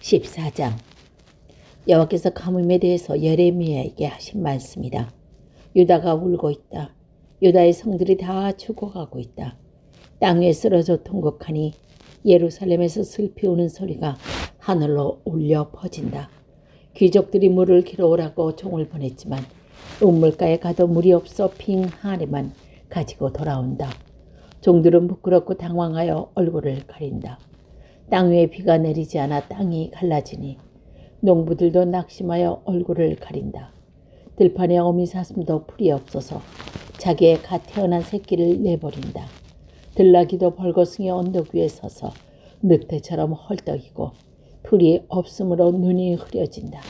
14장. 여호와께서 가뭄에 대해서 예레미야에게 하신 말씀이다. 유다가 울고 있다. 유다의 성들이 다 죽어가고 있다. 땅 위에 쓰러져 통곡하니 예루살렘에서 슬피 우는 소리가 하늘로 울려 퍼진다. 귀족들이 물을 길어오라고 종을 보냈지만 우물가에 가도 물이 없어 빙 하네만 가지고 돌아온다. 종들은 부끄럽고 당황하여 얼굴을 가린다. 땅 위에 비가 내리지 않아 땅이 갈라지니 농부들도 낙심하여 얼굴을 가린다. 들판에 어미 사슴도 풀이 없어서 자기의 갓 태어난 새끼를 내버린다. 들나귀도 벌거숭이 언덕 위에 서서 늑대처럼 헐떡이고 풀이 없으므로 눈이 흐려진다.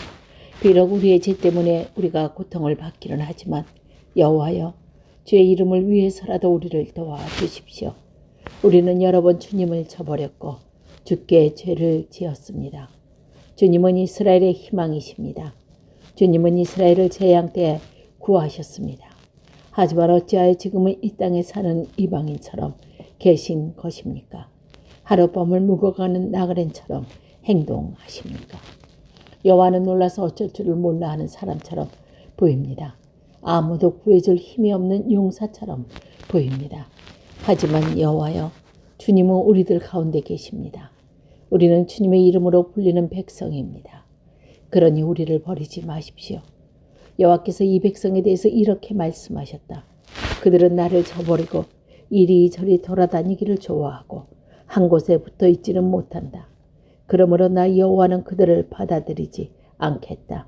비록 우리의 죄 때문에 우리가 고통을 받기는 하지만 여호와여, 주의 이름을 위해서라도 우리를 도와주십시오. 우리는 여러 번 주님을 저버렸고 주께 죄를 지었습니다. 주님은 이스라엘의 희망이십니다. 주님은 이스라엘을 재앙 때 구하셨습니다. 하지만 어찌하여 지금은 이 땅에 사는 이방인처럼 계신 것입니까? 하룻밤을 묵어가는 나그네처럼 행동하십니까? 여호와는 놀라서 어쩔 줄을 몰라 하는 사람처럼 보입니다. 아무도 구해줄 힘이 없는 용사처럼 보입니다. 하지만 여호와여, 주님은 우리들 가운데 계십니다. 우리는 주님의 이름으로 불리는 백성입니다. 그러니 우리를 버리지 마십시오. 여호와께서 이 백성에 대해서 이렇게 말씀하셨다. 그들은 나를 저버리고 이리저리 돌아다니기를 좋아하고 한 곳에 붙어 있지는 못한다. 그러므로 나 여호와는 그들을 받아들이지 않겠다.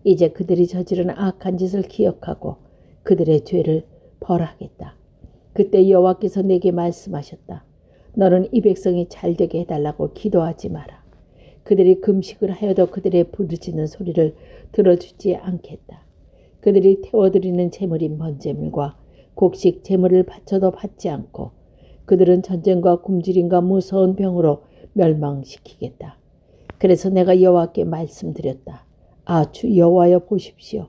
이제 그들이 저지른 악한 짓을 기억하고 그들의 죄를 벌하겠다. 그때 여호와께서 내게 말씀하셨다. 너는 이 백성이 잘되게 해달라고 기도하지 마라. 그들이 금식을 하여도 그들의 부르짖는 소리를 들어주지 않겠다. 그들이 태워드리는 제물인 번제물과 곡식 제물을 바쳐도 받지 않고 그들은 전쟁과 굶주림과 무서운 병으로 멸망시키겠다. 그래서 내가 여호와께 말씀드렸다. 주 여호와여, 보십시오.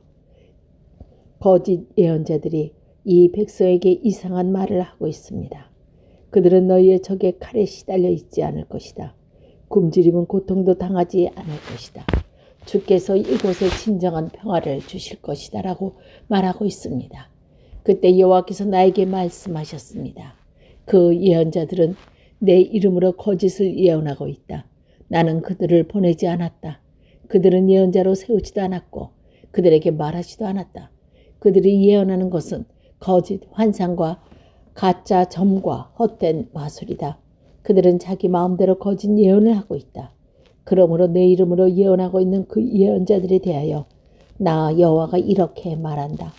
거짓 예언자들이 이 백성에게 이상한 말을 하고 있습니다. 그들은 너희의 적에 칼에 시달려 있지 않을 것이다. 굶주림은 고통도 당하지 않을 것이다. 주께서 이곳에 진정한 평화를 주실 것이다 라고 말하고 있습니다. 그때 여호와께서 나에게 말씀하셨습니다. 그 예언자들은 내 이름으로 거짓을 예언하고 있다. 나는 그들을 보내지 않았다. 그들은 예언자로 세우지도 않았고 그들에게 말하지도 않았다. 그들이 예언하는 것은 거짓 환상과 가짜 점과 헛된 마술이다. 그들은 자기 마음대로 거짓 예언을 하고 있다. 그러므로 내 이름으로 예언하고 있는 그 예언자들에 대하여 나 여호와가 이렇게 말한다.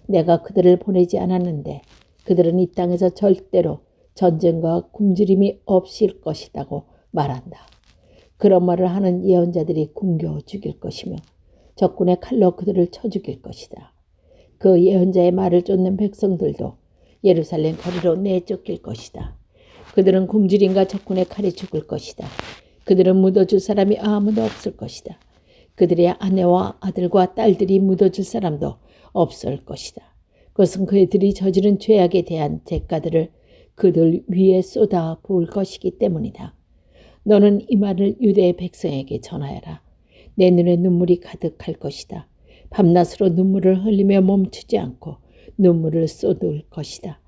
내가 그들을 보내지 않았는데 그들은 이 땅에서 절대로 전쟁과 굶주림이 없을 것이라고 말한다. 그런 말을 하는 예언자들이 굶겨 죽일 것이며 적군의 칼로 그들을 쳐 죽일 것이다. 그 예언자의 말을 쫓는 백성들도 예루살렘 거리로 내쫓길 것이다. 그들은 굶주림과 적군의 칼에 죽을 것이다. 그들은 묻어줄 사람이 아무도 없을 것이다. 그들의 아내와 아들과 딸들이 묻어줄 사람도 없을 것이다. 그것은 그들이 저지른 죄악에 대한 대가들을 그들 위에 쏟아 부을 것이기 때문이다. 너는 이 말을 유대의 백성에게 전하여라. 내 눈에 눈물이 가득할 것이다. 밤낮으로 눈물을 흘리며 멈추지 않고 눈물을 쏟을 것이다.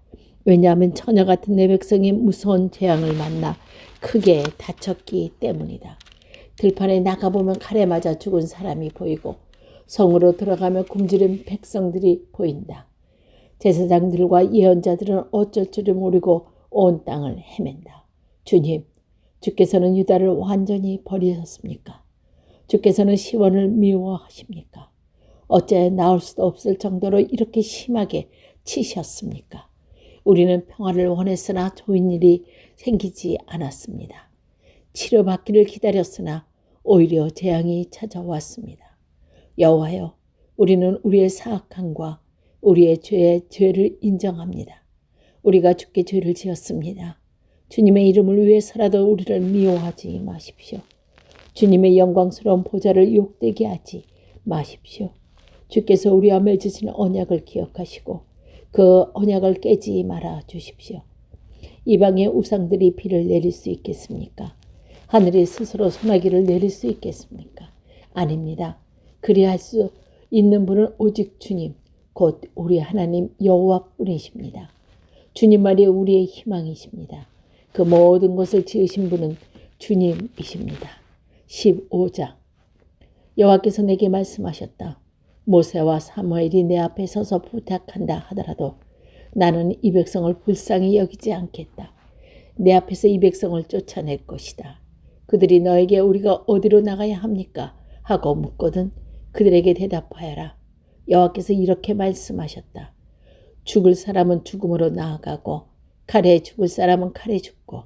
왜냐하면 처녀 같은 내 백성이 무서운 재앙을 만나 크게 다쳤기 때문이다. 들판에 나가보면 칼에 맞아 죽은 사람이 보이고 성으로 들어가며 굶주린 백성들이 보인다. 제사장들과 예언자들은 어쩔 줄을 모르고 온 땅을 헤맨다. 주님, 주께서는 유다를 완전히 버리셨습니까? 주께서는 시온을 미워하십니까? 어째 나올 수도 없을 정도로 이렇게 심하게 치셨습니까? 우리는 평화를 원했으나 좋은 일이 생기지 않았습니다. 치료받기를 기다렸으나 오히려 재앙이 찾아왔습니다. 여호와여, 우리는 우리의 사악함과 우리의 죄를 인정합니다. 우리가 주께 죄를 지었습니다. 주님의 이름을 위해서라도 우리를 미워하지 마십시오. 주님의 영광스러운 보좌를 욕되게 하지 마십시오. 주께서 우리와 맺으신 언약을 기억하시고 그 언약을 깨지 말아 주십시오. 이방의 우상들이 비를 내릴 수 있겠습니까? 하늘이 스스로 소나기를 내릴 수 있겠습니까? 아닙니다. 그리할 수 있는 분은 오직 주님, 곧 우리 하나님 여호와뿐이십니다. 주님만이 우리의 희망이십니다. 그 모든 것을 지으신 분은 주님이십니다. 15장. 여호와께서 내게 말씀하셨다. 모세와 사무엘이 내 앞에 서서 부탁한다 하더라도 나는 이 백성을 불쌍히 여기지 않겠다. 내 앞에서 이 백성을 쫓아낼 것이다. 그들이 너에게 우리가 어디로 나가야 합니까? 하고 묻거든 그들에게 대답하여라. 여호와께서 이렇게 말씀하셨다. 죽을 사람은 죽음으로 나아가고 칼에 죽을 사람은 칼에 죽고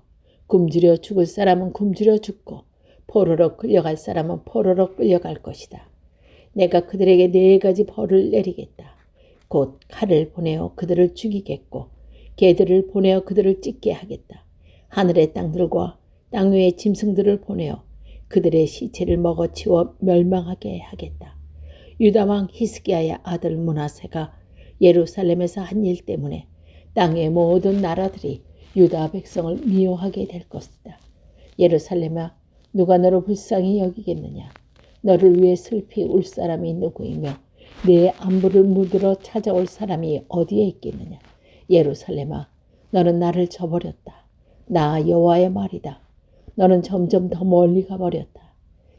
굶주려 죽을 사람은 굶주려 죽고 포로로 끌려갈 사람은 포로로 끌려갈 것이다. 내가 그들에게 4가지 벌을 내리겠다. 곧 칼을 보내어 그들을 죽이겠고 개들을 보내어 그들을 찢게 하겠다. 하늘의 땅들과 땅 위의 짐승들을 보내어 그들의 시체를 먹어치워 멸망하게 하겠다. 유다왕 히스기야의 아들 므낫세가 예루살렘에서 한 일 때문에 땅의 모든 나라들이 유다 백성을 미워하게 될 것이다. 예루살렘아, 누가 너를 불쌍히 여기겠느냐? 너를 위해 슬피 울 사람이 누구이며 네 안부를 묻으러 찾아올 사람이 어디에 있겠느냐? 예루살렘아, 너는 나를 저버렸다. 나 여호와의 말이다. 너는 점점 더 멀리 가버렸다.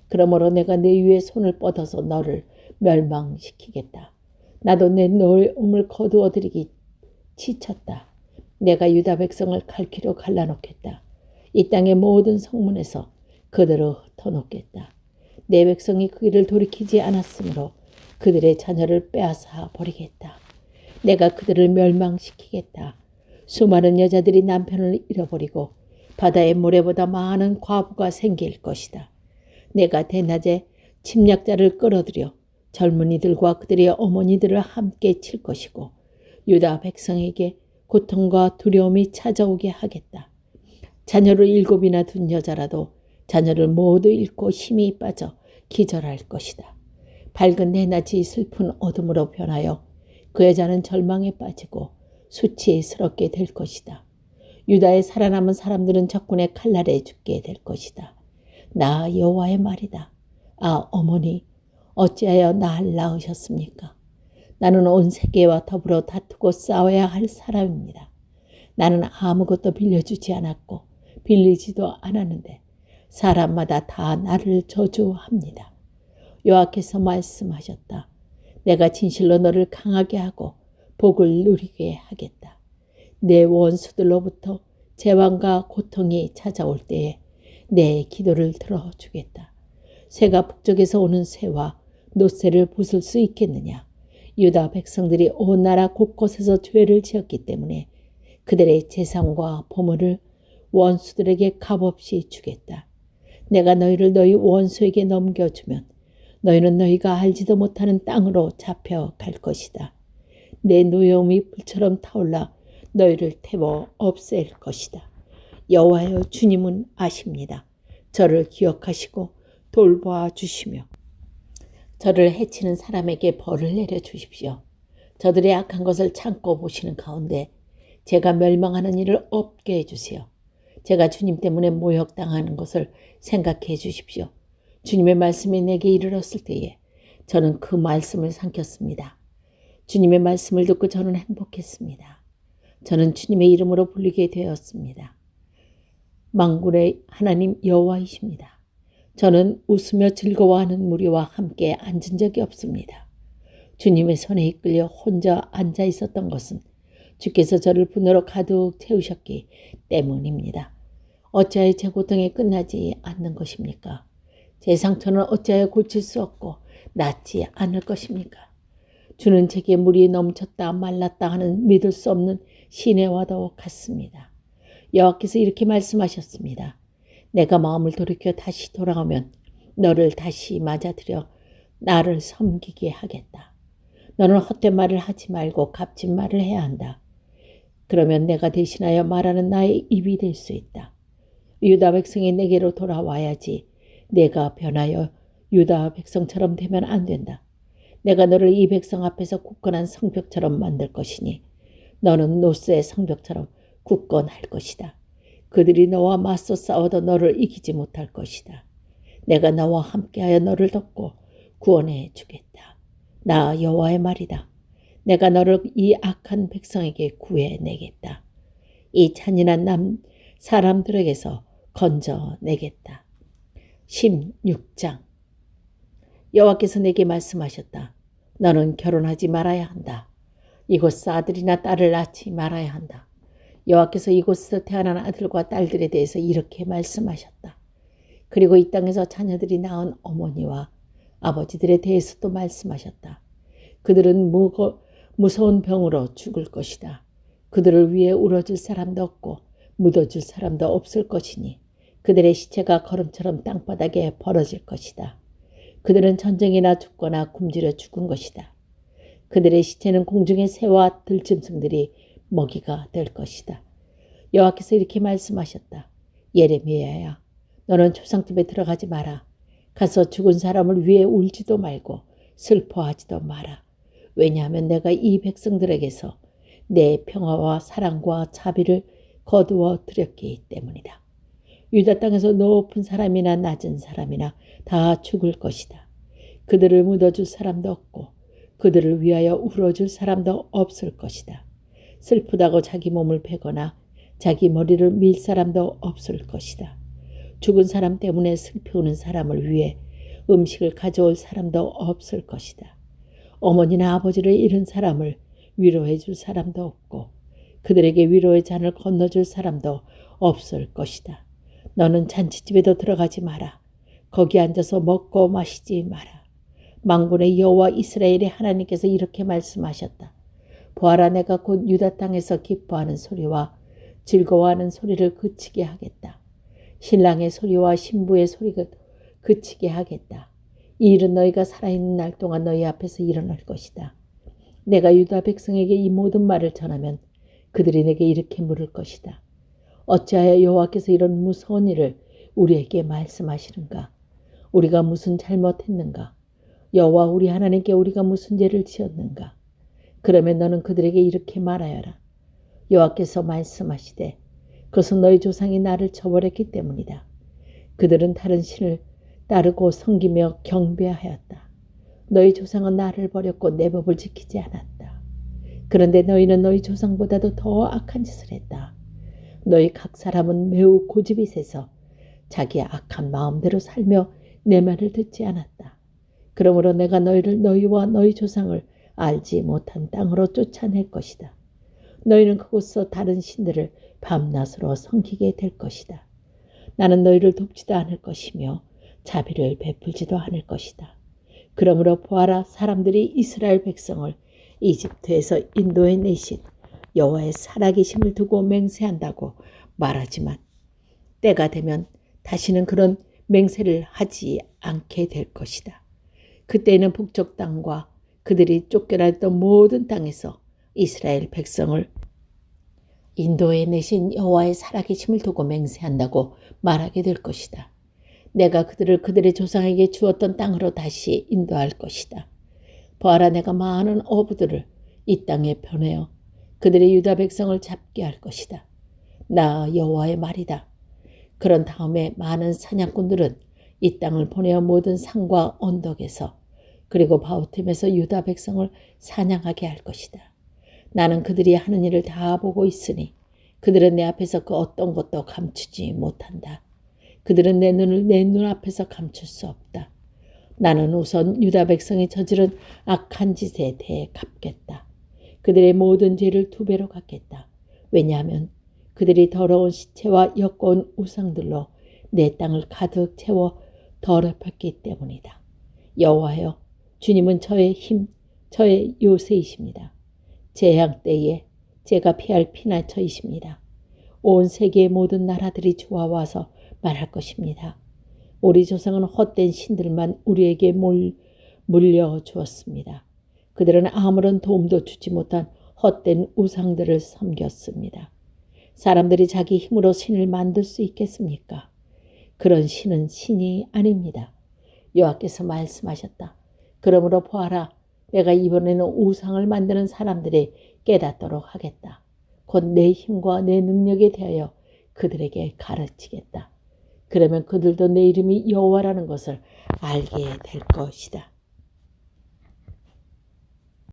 그러므로 내가 네 위에 손을 뻗어서 너를 멸망시키겠다. 나도 내 노음을 거두어들이기 지쳤다. 내가 유다 백성을 갈퀴로 갈라놓겠다. 이 땅의 모든 성문에서 그들을 흩어놓겠다. 내 백성이 그 길을 돌이키지 않았으므로 그들의 자녀를 빼앗아 버리겠다. 내가 그들을 멸망시키겠다. 수많은 여자들이 남편을 잃어버리고 바다의 모래보다 많은 과부가 생길 것이다. 내가 대낮에 침략자를 끌어들여 젊은이들과 그들의 어머니들을 함께 칠 것이고 유다 백성에게 고통과 두려움이 찾아오게 하겠다. 자녀를 7이나 둔 여자라도 자녀를 모두 잃고 힘이 빠져 기절할 것이다. 밝은 대낮이 슬픈 어둠으로 변하여 그 여자는 절망에 빠지고 수치스럽게 될 것이다. 유다에 살아남은 사람들은 적군의 칼날에 죽게 될 것이다. 나 여호와의 말이다. 아, 어머니, 어찌하여 나를 낳으셨습니까? 나는 온 세계와 더불어 다투고 싸워야 할 사람입니다. 나는 아무것도 빌려주지 않았고 빌리지도 않았는데 사람마다 다 나를 저주합니다. 여호와께서 말씀하셨다. 내가 진실로 너를 강하게 하고 복을 누리게 하겠다. 내 원수들로부터 재앙과 고통이 찾아올 때에 내 기도를 들어주겠다. 새가 북쪽에서 오는 새와 노새를 부술 수 있겠느냐? 유다 백성들이 온 나라 곳곳에서 죄를 지었기 때문에 그들의 재산과 보물을 원수들에게 값없이 주겠다. 내가 너희를 너희 원수에게 넘겨주면 너희는 너희가 알지도 못하는 땅으로 잡혀갈 것이다. 내 노여움이 불처럼 타올라 너희를 태워 없앨 것이다. 여호와여, 주님은 아십니다. 저를 기억하시고 돌보아 주시며 저를 해치는 사람에게 벌을 내려주십시오. 저들의 악한 것을 참고 보시는 가운데 제가 멸망하는 일을 없게 해주세요. 제가 주님 때문에 모욕당하는 것을 생각해 주십시오. 주님의 말씀이 내게 이르렀을 때에 저는 그 말씀을 삼켰습니다. 주님의 말씀을 듣고 저는 행복했습니다. 저는 주님의 이름으로 불리게 되었습니다. 만군의 하나님 여호와이십니다. 저는 웃으며 즐거워하는 무리와 함께 앉은 적이 없습니다. 주님의 손에 이끌려 혼자 앉아 있었던 것은 주께서 저를 분노로 가득 채우셨기 때문입니다. 어찌하여 제 고통이 끝나지 않는 것입니까? 제 상처는 어찌하여 고칠 수 없고 낫지 않을 것입니까? 주는 제게 물이 넘쳤다 말랐다 하는 믿을 수 없는 시내와도 같습니다. 여호와께서 이렇게 말씀하셨습니다. 내가 마음을 돌이켜 다시 돌아오면 너를 다시 맞아들여 나를 섬기게 하겠다. 너는 헛된 말을 하지 말고 값진 말을 해야 한다. 그러면 내가 대신하여 말하는 나의 입이 될 수 있다. 유다 백성이 내게로 돌아와야지 내가 변하여 유다 백성처럼 되면 안 된다. 내가 너를 이 백성 앞에서 굳건한 성벽처럼 만들 것이니 너는 노스의 성벽처럼 굳건할 것이다. 그들이 너와 맞서 싸워도 너를 이기지 못할 것이다. 내가 너와 함께하여 너를 돕고 구원해 주겠다. 나 여호와의 말이다. 내가 너를 이 악한 백성에게 구해내겠다. 이 잔인한 사람들에게서 건져내겠다. 16장. 여호와께서 내게 말씀하셨다. 너는 결혼하지 말아야 한다. 이곳 아들이나 딸을 낳지 말아야 한다. 여호와께서 이곳에서 태어난 아들과 딸들에 대해서 이렇게 말씀하셨다. 그리고 이 땅에서 자녀들이 낳은 어머니와 아버지들에 대해서도 말씀하셨다. 그들은 무서운 병으로 죽을 것이다. 그들을 위해 울어줄 사람도 없고 묻어줄 사람도 없을 것이니 그들의 시체가 거름처럼 땅바닥에 벌어질 것이다. 그들은 전쟁이나 죽거나 굶주려 죽은 것이다. 그들의 시체는 공중의 새와 들짐승들이 먹이가 될 것이다. 여호와께서 이렇게 말씀하셨다. 예레미야야, 너는 조상집에 들어가지 마라. 가서 죽은 사람을 위해 울지도 말고 슬퍼하지도 마라. 왜냐하면 내가 이 백성들에게서 내 평화와 사랑과 자비를 거두어 드렸기 때문이다. 유다 땅에서 높은 사람이나 낮은 사람이나 다 죽을 것이다. 그들을 묻어줄 사람도 없고 그들을 위하여 울어줄 사람도 없을 것이다. 슬프다고 자기 몸을 베거나 자기 머리를 밀 사람도 없을 것이다. 죽은 사람 때문에 슬퍼하는 사람을 위해 음식을 가져올 사람도 없을 것이다. 어머니나 아버지를 잃은 사람을 위로해 줄 사람도 없고 그들에게 위로의 잔을 건너줄 사람도 없을 것이다. 너는 잔치집에도 들어가지 마라. 거기 앉아서 먹고 마시지 마라. 만군의 여호와 이스라엘의 하나님께서 이렇게 말씀하셨다. 보아라, 내가 곧 유다 땅에서 기뻐하는 소리와 즐거워하는 소리를 그치게 하겠다. 신랑의 소리와 신부의 소리가 그치게 하겠다. 이 일은 너희가 살아있는 날 동안 너희 앞에서 일어날 것이다. 내가 유다 백성에게 이 모든 말을 전하면 그들이 내게 이렇게 물을 것이다. 어찌하여 여호와께서 이런 무서운 일을 우리에게 말씀하시는가? 우리가 무슨 잘못했는가? 여호와 우리 하나님께 우리가 무슨 죄를 지었는가? 그러면 너는 그들에게 이렇게 말하여라. 여호와께서 말씀하시되 그것은 너희 조상이 나를 저버렸기 때문이다. 그들은 다른 신을 따르고 섬기며 경배하였다. 너희 조상은 나를 버렸고 내 법을 지키지 않았다. 그런데 너희는 너희 조상보다도 더 악한 짓을 했다. 너희 각 사람은 매우 고집이 세서 자기의 악한 마음대로 살며 내 말을 듣지 않았다. 그러므로 내가 너희와 너희 조상을 알지 못한 땅으로 쫓아낼 것이다. 너희는 그곳서 다른 신들을 밤낮으로 섬기게 될 것이다. 나는 너희를 돕지도 않을 것이며 자비를 베풀지도 않을 것이다. 그러므로 보아라, 사람들이 이스라엘 백성을 이집트에서 인도해 내신 여호와의 살아계심을 두고 맹세한다고 말하지만 때가 되면 다시는 그런 맹세를 하지 않게 될 것이다. 그때는 북쪽 땅과 그들이 쫓겨났던 모든 땅에서 이스라엘 백성을 인도해 내신 여호와의 살아계심을 두고 맹세한다고 말하게 될 것이다. 내가 그들을 그들의 조상에게 주었던 땅으로 다시 인도할 것이다. 보아라, 내가 많은 어부들을 이 땅에 보내어 그들의 유다 백성을 잡게 할 것이다. 나 여호와의 말이다. 그런 다음에 많은 사냥꾼들은 이 땅을 보내어 모든 산과 언덕에서 그리고 바우팀에서 유다 백성을 사냥하게 할 것이다. 나는 그들이 하는 일을 다 보고 있으니 그들은 내 앞에서 그 어떤 것도 감추지 못한다. 그들은 내 눈을 내 눈앞에서 감출 수 없다. 나는 우선 유다 백성이 저지른 악한 짓에 대해 갚겠다. 그들의 모든 죄를 2배로 갚겠다. 왜냐하면 그들이 더러운 시체와 역겨운 우상들로 내 땅을 가득 채워 더럽혔기 때문이다. 여호와여, 주님은 저의 힘, 저의 요새이십니다. 재앙 때에 제가 피할 피난처이십니다. 온 세계의 모든 나라들이 좋아와서 말할 것입니다. 우리 조상은 헛된 신들만 우리에게 물려주었습니다. 그들은 아무런 도움도 주지 못한 헛된 우상들을 섬겼습니다. 사람들이 자기 힘으로 신을 만들 수 있겠습니까? 그런 신은 신이 아닙니다. 여호와께서 말씀하셨다. 그러므로 보아라, 내가 이번에는 우상을 만드는 사람들이 깨닫도록 하겠다. 곧 내 힘과 내 능력에 대하여 그들에게 가르치겠다. 그러면 그들도 내 이름이 여호와라는 것을 알게 될 것이다.